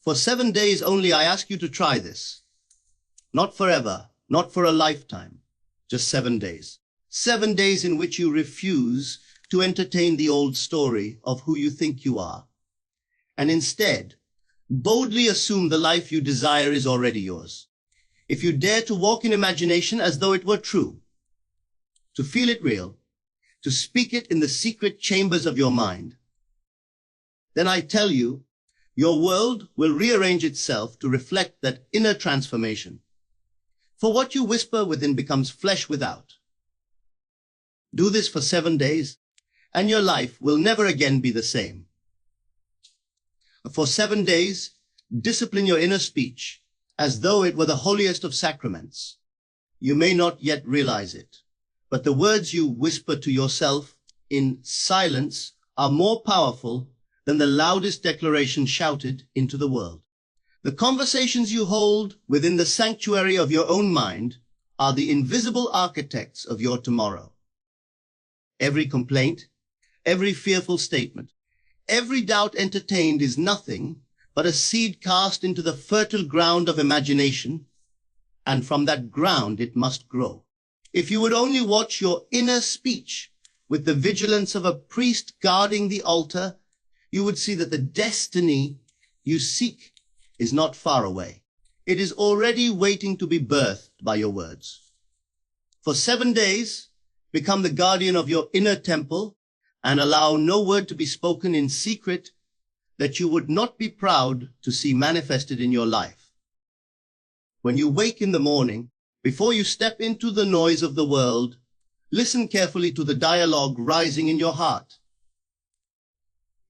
For 7 days only I ask you to try this. Not forever, not for a lifetime, just 7 days. 7 days in which you refuse to entertain the old story of who you think you are, and instead boldly assume the life you desire is already yours. If you dare to walk in imagination as though it were true, to feel it real, to speak it in the secret chambers of your mind, then I tell you, your world will rearrange itself to reflect that inner transformation. For what you whisper within becomes flesh without. Do this for 7 days, and your life will never again be the same. For 7 days, discipline your inner speech as though it were the holiest of sacraments. You may not yet realize it, but the words you whisper to yourself in silence are more powerful than the loudest declaration shouted into the world. The conversations you hold within the sanctuary of your own mind are the invisible architects of your tomorrow. Every complaint, every fearful statement, every doubt entertained is nothing but a seed cast into the fertile ground of imagination, and from that ground it must grow. If you would only watch your inner speech with the vigilance of a priest guarding the altar, you would see that the destiny you seek is not far away. It is already waiting to be birthed by your words. For 7 days, become the guardian of your inner temple and allow no word to be spoken in secret that you would not be proud to see manifested in your life. When you wake in the morning, before you step into the noise of the world, listen carefully to the dialogue rising in your heart.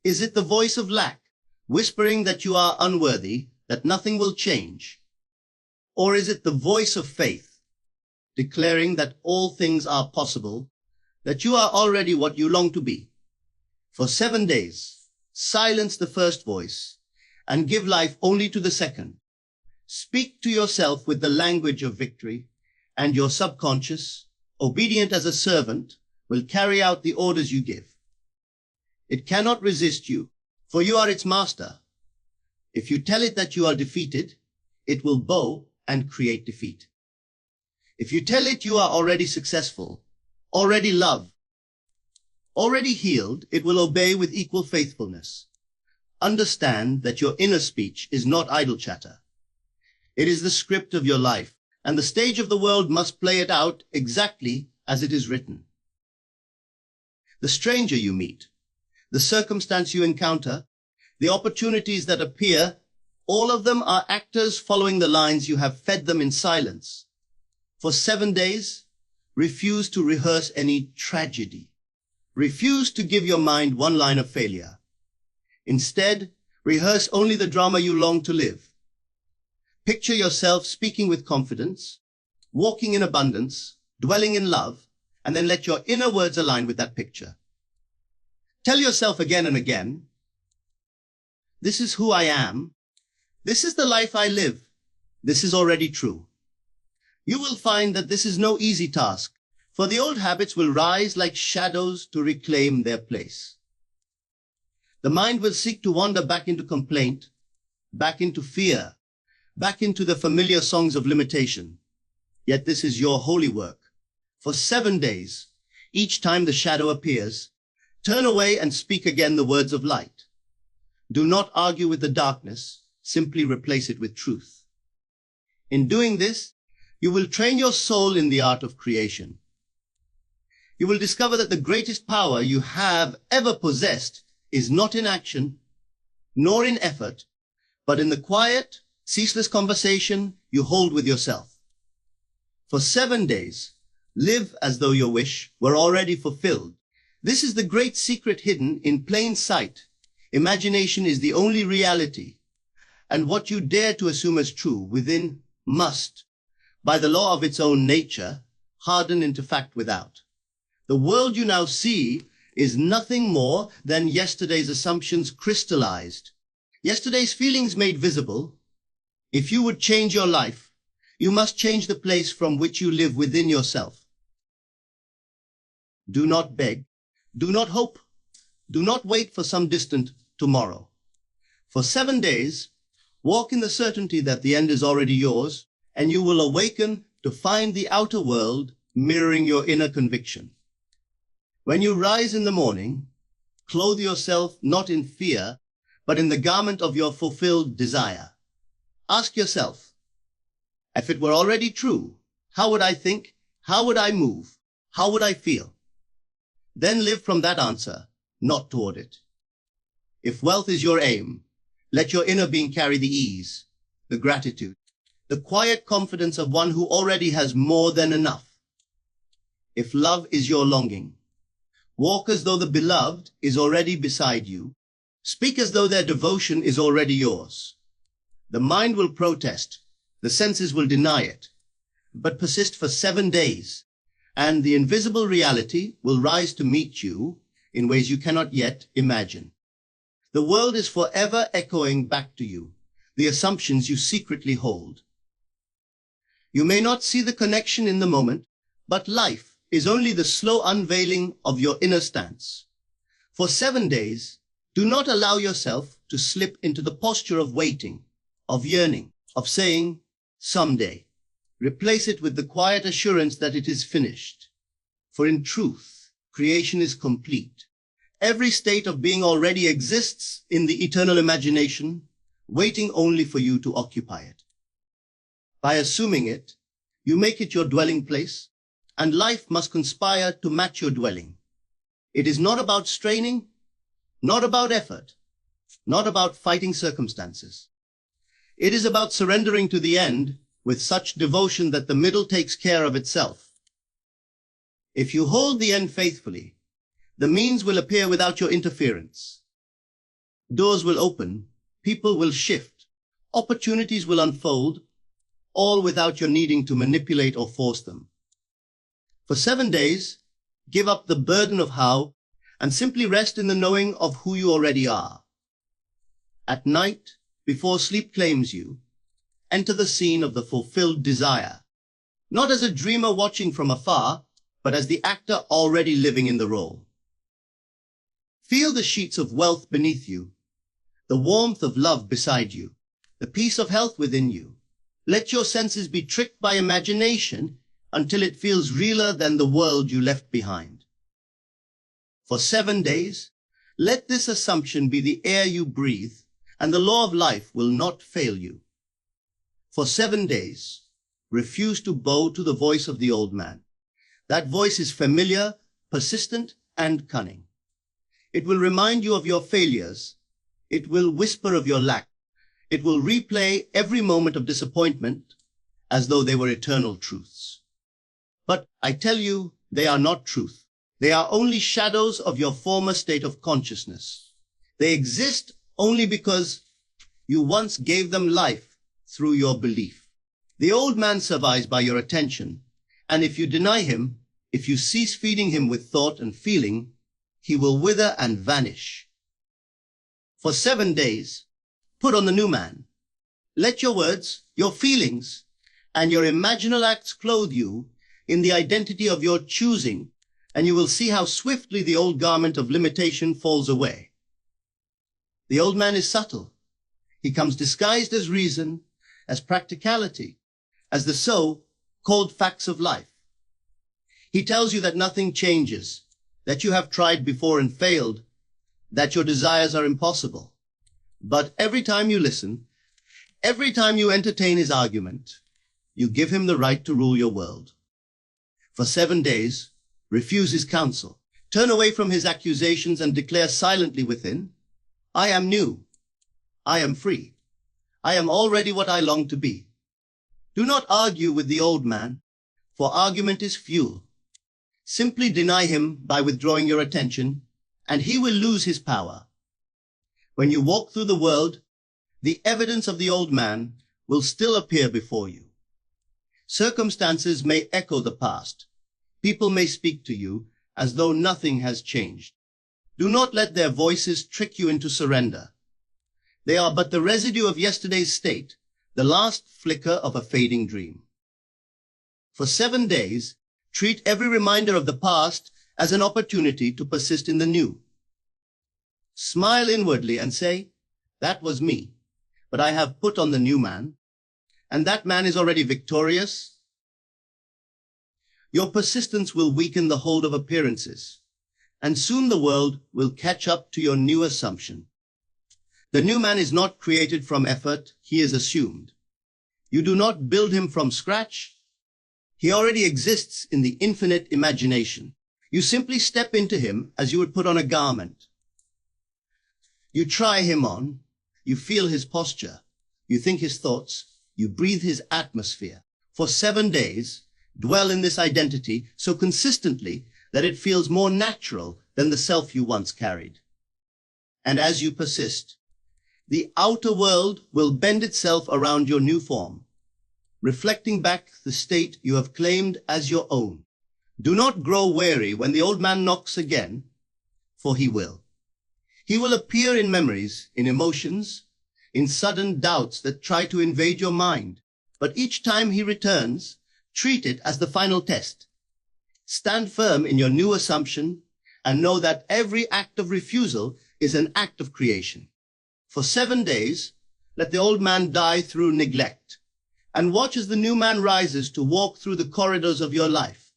Is it the voice of lack, whispering that you are unworthy, that nothing will change? Or is it the voice of faith, declaring that all things are possible, that you are already what you long to be? For 7 days, silence the first voice and give life only to the second. Speak to yourself with the language of victory, and your subconscious, obedient as a servant, will carry out the orders you give. It cannot resist you, for you are its master. If you tell it that you are defeated, it will bow and create defeat. If you tell it you are already successful, already loved, already healed, it will obey with equal faithfulness. Understand that your inner speech is not idle chatter. It is the script of your life, and the stage of the world must play it out exactly as it is written. The stranger you meet, the circumstance you encounter, the opportunities that appear, all of them are actors following the lines you have fed them in silence. For 7 days, refuse to rehearse any tragedy. Refuse to give your mind one line of failure. Instead, rehearse only the drama you long to live. Picture yourself speaking with confidence, walking in abundance, dwelling in love, and then let your inner words align with that picture. Tell yourself again and again, this is who I am. This is the life I live. This is already true. You will find that this is no easy task, for the old habits will rise like shadows to reclaim their place. The mind will seek to wander back into complaint, back into fear, back into the familiar songs of limitation. Yet this is your holy work. For 7 days, each time the shadow appears, turn away and speak again the words of light. Do not argue with the darkness, simply replace it with truth. In doing this, you will train your soul in the art of creation. You will discover that the greatest power you have ever possessed is not in action, nor in effort, but in the quiet, ceaseless conversation you hold with yourself. For 7 days, live as though your wish were already fulfilled. This is the great secret hidden in plain sight. Imagination is the only reality, and what you dare to assume as true within must, by the law of its own nature, harden into fact without. The world you now see is nothing more than yesterday's assumptions crystallized, yesterday's feelings made visible. If you would change your life, you must change the place from which you live within yourself. Do not beg, do not hope, do not wait for some distant tomorrow. For 7 days, Walk in the certainty that the end is already yours, and you will awaken to find the outer world mirroring your inner conviction. When you rise in the morning, clothe yourself not in fear, but in the garment of your fulfilled desire. Ask yourself, if it were already true, how would I think? How would I move? How would I feel? Then live from that answer, not toward it. If wealth is your aim, let your inner being carry the ease, the gratitude, the quiet confidence of one who already has more than enough. If love is your longing, walk as though the beloved is already beside you. Speak as though their devotion is already yours. The mind will protest, the senses will deny it, but persist for 7 days, and the invisible reality will rise to meet you in ways you cannot yet imagine. The world is forever echoing back to you the assumptions you secretly hold. You may not see the connection in the moment, but life is only the slow unveiling of your inner stance. For 7 days, do not allow yourself to slip into the posture of waiting, of yearning, of saying, someday. Replace it with the quiet assurance that it is finished. For in truth, creation is complete. Every state of being already exists in the eternal imagination, waiting only for you to occupy it. By assuming it, you make it your dwelling place, and life must conspire to match your dwelling. It is not about straining, not about effort, not about fighting circumstances. It is about surrendering to the end with such devotion that the middle takes care of itself. If you hold the end faithfully, the means will appear without your interference. Doors will open, people will shift, opportunities will unfold, all without your needing to manipulate or force them. For 7 days, give up the burden of how and simply rest in the knowing of who you already are. At night, before sleep claims you, enter the scene of the fulfilled desire, not as a dreamer watching from afar, but as the actor already living in the role. Feel the sheets of wealth beneath you, the warmth of love beside you, the peace of health within you. Let your senses be tricked by imagination until it feels realer than the world you left behind. For 7 days, let this assumption be the air you breathe, and the law of life will not fail you. For 7 days, refuse to bow to the voice of the old man. That voice is familiar, persistent, and cunning. It will remind you of your failures. It will whisper of your lack. It will replay every moment of disappointment as though they were eternal truths. But I tell you, they are not truth. They are only shadows of your former state of consciousness. They exist only because you once gave them life through your belief. The old man survives by your attention, and if you deny him, if you cease feeding him with thought and feeling, he will wither and vanish. For 7 days, put on the new man. Let your words, your feelings, and your imaginal acts clothe you in the identity of your choosing, and you will see how swiftly the old garment of limitation falls away. The old man is subtle. He comes disguised as reason, as practicality, as the so-called facts of life. He tells you that nothing changes, that you have tried before and failed, that your desires are impossible. But every time you listen, every time you entertain his argument, you give him the right to rule your world. For 7 days, refuse his counsel. Turn away from his accusations and declare silently within, I am new. I am free. I am already what I long to be. Do not argue with the old man, for argument is fuel. Simply deny him by withdrawing your attention, and he will lose his power. When you walk through the world, the evidence of the old man will still appear before you. Circumstances may echo the past. People may speak to you as though nothing has changed. Do not let their voices trick you into surrender. They are but the residue of yesterday's state, the last flicker of a fading dream. For 7 days, treat every reminder of the past as an opportunity to persist in the new. Smile inwardly and say, that was me, but I have put on the new man, and that man is already victorious. Your persistence will weaken the hold of appearances, and soon the world will catch up to your new assumption. The new man is not created from effort, he is assumed. You do not build him from scratch. He already exists in the infinite imagination. You simply step into him as you would put on a garment. You try him on, you feel his posture, you think his thoughts, you breathe his atmosphere. For 7 days, dwell in this identity so consistently that it feels more natural than the self you once carried. And as you persist, the outer world will bend itself around your new form, reflecting back the state you have claimed as your own. Do not grow weary when the old man knocks again, for he will. He will appear in memories, in emotions, in sudden doubts that try to invade your mind. But each time he returns, treat it as the final test. Stand firm in your new assumption and know that every act of refusal is an act of creation. For 7 days, let the old man die through neglect, and watch as the new man rises to walk through the corridors of your life.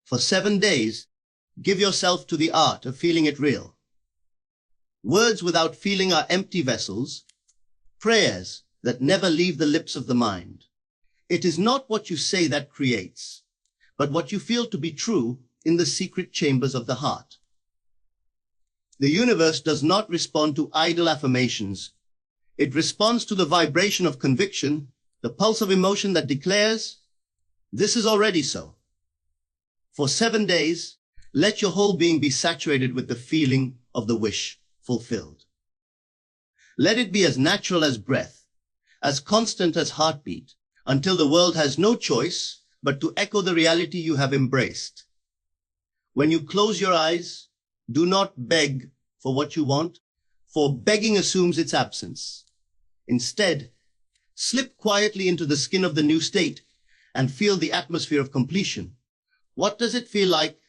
For 7 days, give yourself to the art of feeling it real. Words without feeling are empty vessels, prayers that never leave the lips of the mind. It is not what you say that creates, but what you feel to be true in the secret chambers of the heart. The universe does not respond to idle affirmations. It responds to the vibration of conviction, the pulse of emotion that declares, "This is already so." For 7 days, let your whole being be saturated with the feeling of the wish fulfilled. Let it be as natural as breath, as constant as heartbeat, until the world has no choice but to echo the reality you have embraced. When you close your eyes, do not beg for what you want, for begging assumes its absence. Instead, slip quietly into the skin of the new state and feel the atmosphere of completion. What does it feel like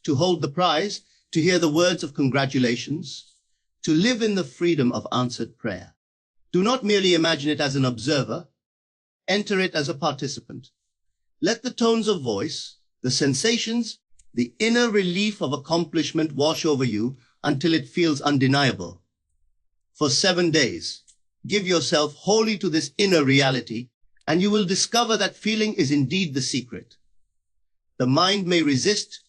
to hold the prize, to hear the words of congratulations, to live in the freedom of answered prayer? Do not merely imagine it as an observer, enter it as a participant. Let the tones of voice, the sensations, the inner relief of accomplishment wash over you until it feels undeniable. For 7 days, give yourself wholly to this inner reality, and you will discover that feeling is indeed the secret. The mind may resist,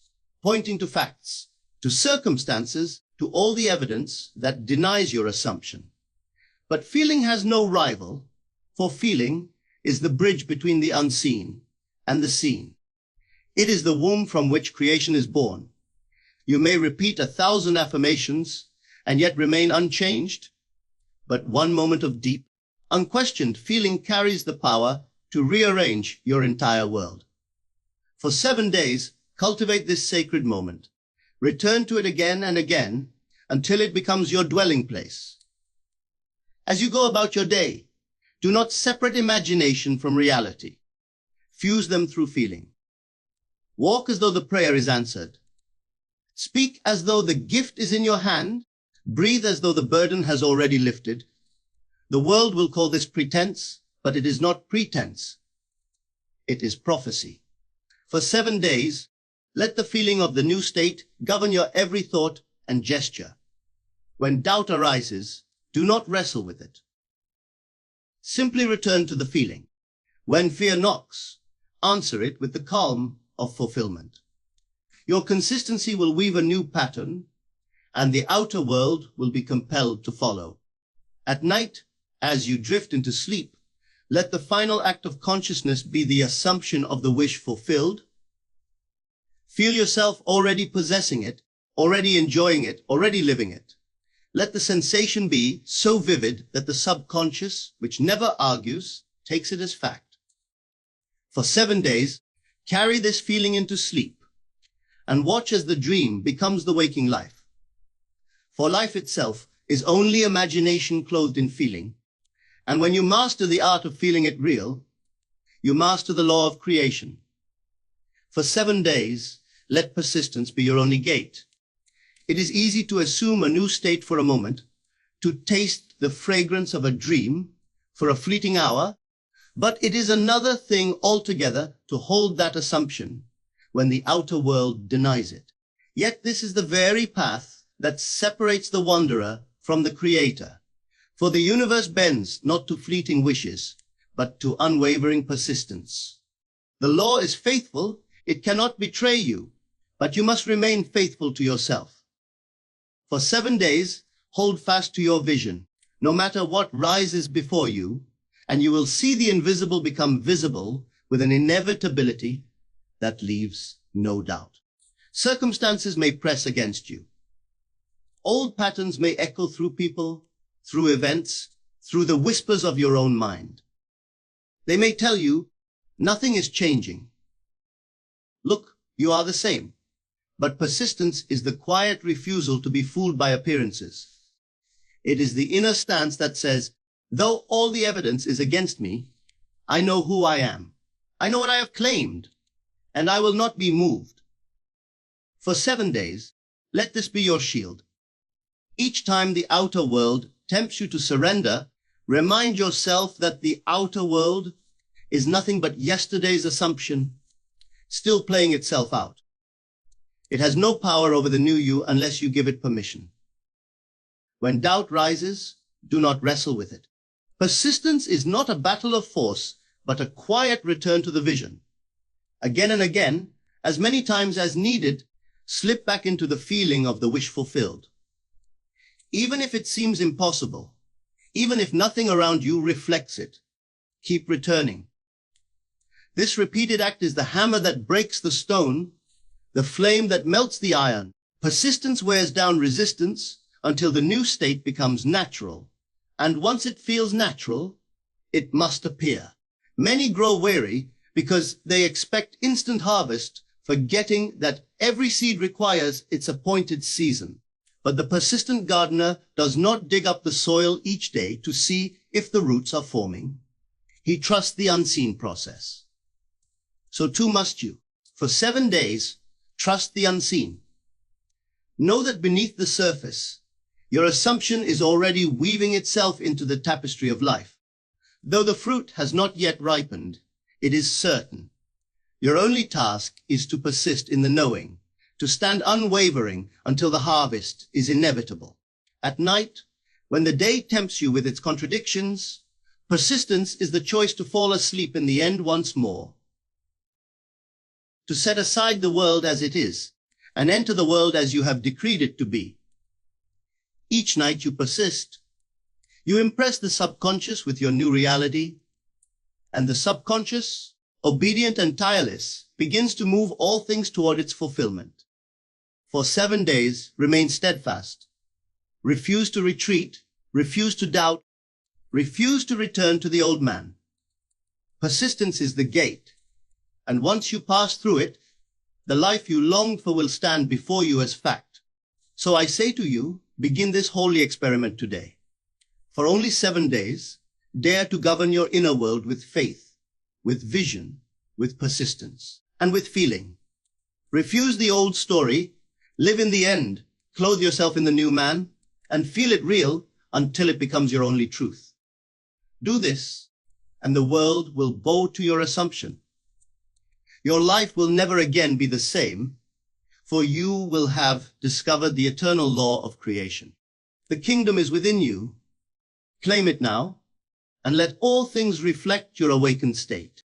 pointing to facts, to circumstances, to all the evidence that denies your assumption. But feeling has no rival, for feeling is the bridge between the unseen and the seen. It is the womb from which creation is born. You may repeat 1,000 affirmations and yet remain unchanged, but one moment of deep, unquestioned feeling carries the power to rearrange your entire world. For 7 days, cultivate this sacred moment. Return to it again and again until it becomes your dwelling place. As you go about your day, do not separate imagination from reality. Fuse them through feeling. Walk as though the prayer is answered. Speak as though the gift is in your hand. Breathe as though the burden has already lifted. The world will call this pretense, but it is not pretense. It is prophecy. For 7 days, let the feeling of the new state govern your every thought and gesture. When doubt arises, do not wrestle with it. Simply return to the feeling. When fear knocks, answer it with the calm of fulfillment. Your consistency will weave a new pattern, and the outer world will be compelled to follow. At night, as you drift into sleep, let the final act of consciousness be the assumption of the wish fulfilled. Feel yourself already possessing it, already enjoying it, already living it. Let the sensation be so vivid that the subconscious, which never argues, takes it as fact. For 7 days, carry this feeling into sleep and watch as the dream becomes the waking life. For life itself is only imagination clothed in feeling, and when you master the art of feeling it real, you master the law of creation. For 7 days, let persistence be your only gate. It is easy to assume a new state for a moment, to taste the fragrance of a dream for a fleeting hour, but it is another thing altogether to hold that assumption when the outer world denies it. Yet this is the very path that separates the wanderer from the creator. For the universe bends not to fleeting wishes, but to unwavering persistence. The law is faithful, it cannot betray you, but you must remain faithful to yourself. For 7 days, hold fast to your vision, no matter what rises before you, and you will see the invisible become visible with an inevitability that leaves no doubt. Circumstances may press against you. Old patterns may echo through people, through events, through the whispers of your own mind. They may tell you, nothing is changing. Look, you are the same. But persistence is the quiet refusal to be fooled by appearances. It is the inner stance that says, though all the evidence is against me, I know who I am. I know what I have claimed, and I will not be moved. For 7 days, let this be your shield. Each time the outer world tempts you to surrender, remind yourself that the outer world is nothing but yesterday's assumption, still playing itself out. It has no power over the new you unless you give it permission. When doubt rises, do not wrestle with it. Persistence is not a battle of force, but a quiet return to the vision. Again and again, as many times as needed, slip back into the feeling of the wish fulfilled. Even if it seems impossible, even if nothing around you reflects it, keep returning. This repeated act is the hammer that breaks the stone, the flame that melts the iron. Persistence wears down resistance until the new state becomes natural. And once it feels natural, it must appear. Many grow weary because they expect instant harvest, forgetting that every seed requires its appointed season. But the persistent gardener does not dig up the soil each day to see if the roots are forming. He trusts the unseen process. So too must you. For 7 days, trust the unseen. Know that beneath the surface, your assumption is already weaving itself into the tapestry of life. Though the fruit has not yet ripened, it is certain. Your only task is to persist in the knowing, to stand unwavering until the harvest is inevitable. At night, when the day tempts you with its contradictions, persistence is the choice to fall asleep in the end once more. To set aside the world as it is, and enter the world as you have decreed it to be. Each night you persist. You impress the subconscious with your new reality, and the subconscious, obedient and tireless, begins to move all things toward its fulfillment. For 7 days, remain steadfast. Refuse to retreat, refuse to doubt, refuse to return to the old man. Persistence is the gate, and once you pass through it, the life you longed for will stand before you as fact. So I say to you, begin this holy experiment today. For only 7 days, dare to govern your inner world with faith, with vision, with persistence, and with feeling. Refuse the old story, live in the end, clothe yourself in the new man, and feel it real until it becomes your only truth. Do this, and the world will bow to your assumption. Your life will never again be the same, for you will have discovered the eternal law of creation. The kingdom is within you. Claim it now, and let all things reflect your awakened state.